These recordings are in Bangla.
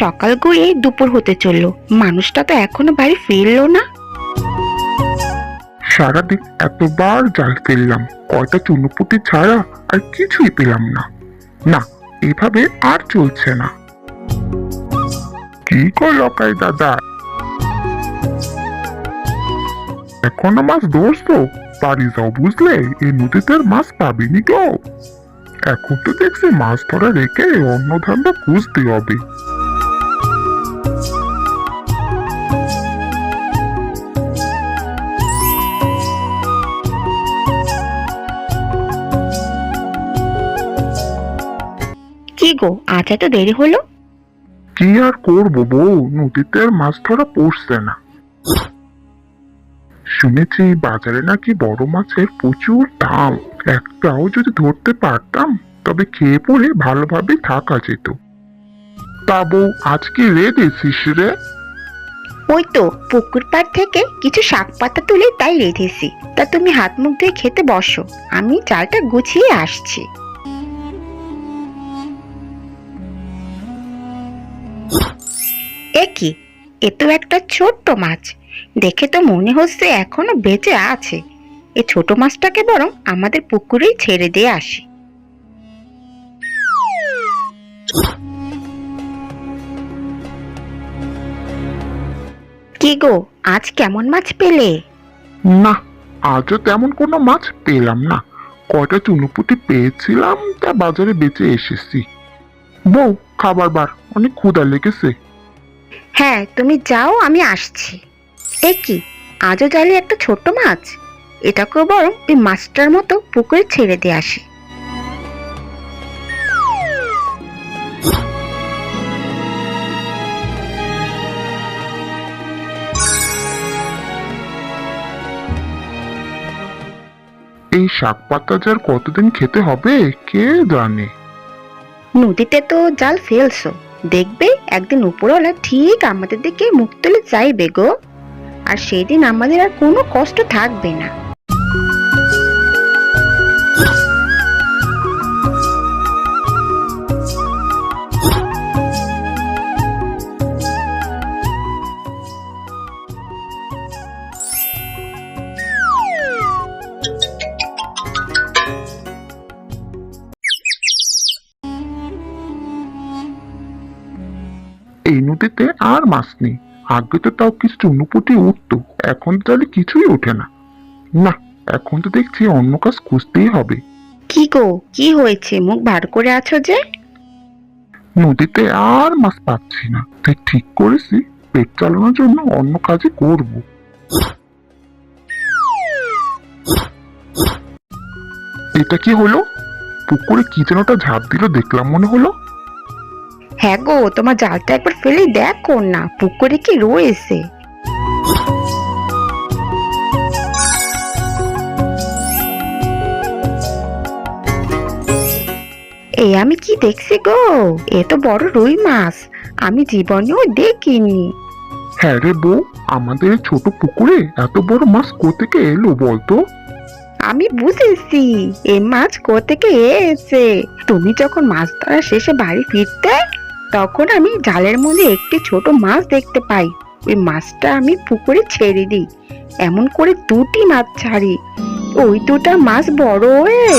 সকাল গড়িয়ে দুপুর হতে চললো, মানুষটা তো এখনো বাড়ি ফিরলো না। সারাদিন এতবার জাল ফেললাম, কয়টা চুনোপুটি ছাড়া আর কিছুই পেলাম না। না, এভাবে আর চলছে না। কি কর লকাই দাদা, এখনো মাছ ধরছো? বাড়ি যাও, বুঝলে? এই নদীতে আর মাছ পাবিনি গো। এখন তো দেখছি মাছ ধরা রেখে অন্য ধান্দা খুঁজতে হবে। কি গো, আজ এত দেরি হলো? কি আর করবো বউ, নদীতে আর মাছ ধরা পড়ছে না। শুনেছি বাজারে নাকি বড় মাছের প্রচুর দাম। একটাও যদি ধরতে পারতাম তবে খেয়ে পরে ভালোভাবে থাকা যেত। তা বউ, আজকে রেঁধেছিস রে? ওই তো পুকুর পাড় থেকে কিছু শাক পাতা তুলে তাই রেঁধেছি। তা তুমি হাত মুখ ধুয়ে খেতে বসো, আমি চালটা গুছিয়ে আসছি। এ কি, এ তো একটা ছোট্ট মাছ, দেখে তো মনে হচ্ছে এখনো বেঁচে আছে। এই ছোট মাছটাকে বরং আমাদের পুকুরেই ছেড়ে দিয়ে আসি। কি গো, আজ কেমন মাছ পেলে? না, আজও তেমন কোনো মাছ পেলাম না। কয়টা চুনোপুটি পেয়েছিলাম, তা বাজারে বেচে এসেছি। বউ, খাবার বার, অনেক ক্ষুধা লেগেছে। হ্যাঁ, তুমি যাও, আমি আসছি। এ কি, আজও জালে একটা ছোট্ট মাছ? এটাকেও বরং ওই মাছটার মতো পুকুরে ছেড়ে দিয়ে আসি। এই শাক পাতা যার কতদিন খেতে হবে কে জানে। নদীতে তো জাল ফেলছো, দেখবে একদিন উপরওয়ালা ঠিক আমাদের দিকে মুখ তুলে চাইবে গো। আর সেই দিন আমাদের আর কোনো কষ্ট থাকবে না। এই নদীতে আর মাছ নেই। আগে তো তাও কিছু চুনোপুটি উঠতো, এখন তো তাহলে কিছুই ওঠে না। না, এখন তো দেখছি অন্য কাজ খুঁজতেই হবে। কি গো, কি হয়েছে, মুখ ভার করে আছো যে? নদীতে আর মাছ পাচ্ছি না, তাই ঠিক করেছি পেট চালানোর জন্য অন্য কাজে করব। এটা কি হলো? পুকুরে কি যেন একটা ঝাঁপ দিল দেখলাম মনে হলো। হ্যাঁ গো, তোমার জালটা একবার ফেলে দেখো না, পুকুরে কি রয়েছে। এই আমি কি দেখছি গো, এ তো বড় রুই মাছ, আমি জীবনেও দেখিনি। হ্যাঁ রে বউ, আমাদের এই ছোট পুকুরে এত বড় মাছ কোত্থেকে এলো বলতো? আমি বুঝেছি এই মাছ কোত্থেকে এসেছে। তুমি যখন মাছ ধরা শেষে বাড়ি ফিরতে, তখন আমি জালের মধ্যে একটি ছোট মাছ দেখতে পাই। ওই মাছটা আমি পুকুরে ছেড়ে দিই, এমন করে দুটি মাছ ছাড়ি। ওই দুটা মাছ বড় হয়ে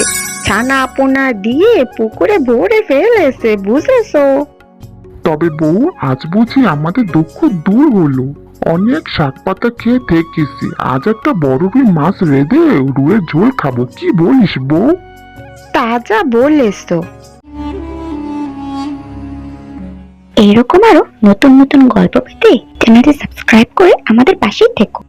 ছানা পোনা দিয়ে পুকুরে ভরে ফেলেছে, বুঝেছো? তবে বউ, আজ বুঝি আমাদের দুঃখ দূর হলো। অনেক শাক পাতা খেয়ে থেকেছি, আজ একটা বড় রুই মাছ রেঁধে রুয়ের ঝোল খাবো, কি বলিস বউ? তাজা বলেছো। এরকম আরো নতুন নতুন গল্প পেতে চ্যানেলটি সাবস্ক্রাইব করে আমাদের পাশেই থেকো।